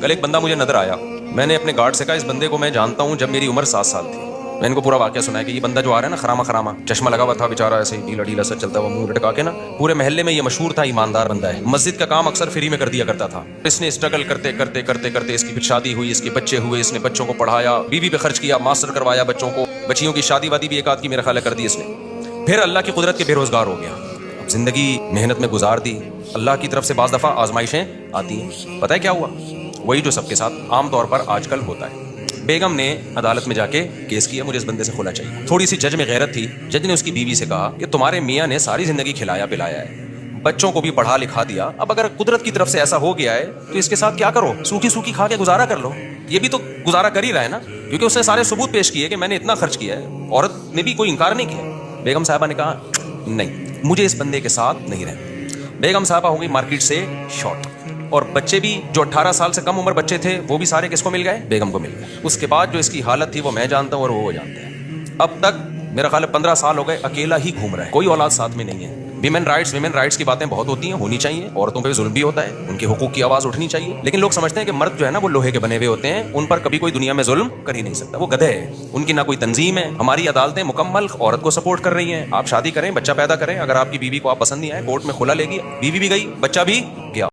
کل ایک بندہ مجھے نظر آیا، میں نے اپنے گارڈ سے کہا اس بندے کو میں جانتا ہوں جب میری عمر 7 سال تھی۔ میں ان کو پورا واقعہ سنا ہے کہ یہ بندہ جو آ رہا ہے نا خراما خراما، چشمہ لگا ہوا تھا بیچارہ، ایسے ڈھیلا ڈھیلا سا چلتا ہوا، منہ لٹکا کے نا، پورے محلے میں یہ مشہور تھا ایماندار بندہ ہے، مسجد کا کام اکثر فری میں کر دیا کرتا تھا۔ اس نے اسٹرگل کرتے کرتے کرتے کرتے اس کی پھر شادی ہوئی، اس کے بچے ہوئے، اس نے بچوں کو پڑھایا، بیوی پہ خرچ کیا، ماسٹر کروایا بچوں کو، بچیوں کی شادی وادی بھی ایک آدھ کی میرا خیال ہے کر دی اس نے۔ پھر اللہ کی قدرت کے بے روزگار ہو گیا، اب زندگی محنت میں گزار دی۔ اللہ کی طرف سے بعض دفعہ آزمائشیں آتی ہیں، پتہ ہے کیا ہوا؟ وہی جو سب کے ساتھ عام طور پر آج کل ہوتا ہے۔ بیگم نے عدالت میں جا کے کیس کیا، مجھے اس بندے سے کھلا چاہیے۔ تھوڑی سی جج میں غیرت تھی، جج نے اس کی بیوی سے کہا کہ تمہارے میاں نے ساری زندگی کھلایا پلایا ہے، بچوں کو بھی پڑھا لکھا دیا، اب اگر قدرت کی طرف سے ایسا ہو گیا ہے تو اس کے ساتھ کیا کرو، سوکھی سوکھی کھا کے گزارا کر لو۔ یہ بھی تو گزارا کر ہی رہا ہے نا، کیونکہ اس نے سارے ثبوت پیش کیے کہ میں نے اتنا خرچ کیا ہے، عورت نے بھی کوئی انکار نہیں کیا۔ بیگم صاحبہ نے کہا نہیں، مجھے اس بندے کے ساتھ نہیں رہنا۔ بیگم صاحبہ ہو گئی مارکیٹ سے شارٹ، اور بچے بھی جو 18 سال سے کم عمر بچے تھے وہ بھی سارے کس کو مل گئے؟ بیگم کو مل گئے۔ اس کے بعد جو اس کی حالت تھی وہ میں جانتا ہوں اور وہ جانتے ہیں۔ اب تک میرا خیال ہے 15 سال ہو گئے اکیلا ہی گھوم رہا ہے، کوئی اولاد ساتھ میں نہیں ہے۔ ویمن رائٹس کی باتیں بہت ہوتی ہیں، ہونی چاہیے، عورتوں پہ ظلم بھی ہوتا ہے، ان کے حقوق کی آواز اٹھنی چاہیے، لیکن لوگ سمجھتے ہیں کہ مرد جو ہے نا وہ لوہے کے بنے ہوئے ہوتے ہیں، ان پر کبھی کوئی دنیا میں ظلم کر ہی نہیں سکتا، وہ گدھے ہیں، ان کی نہ کوئی تنظیم ہے۔ ہماری عدالتیں مکمل عورت کو سپورٹ کر رہی ہیں، آپ شادی کریں، بچہ پیدا کریں، اگر آپ کی بیوی کو آپ پسند نہیں آئے کورٹ میں کھلا لے گی، بیوی بھی گئی، بچہ بھی گیا۔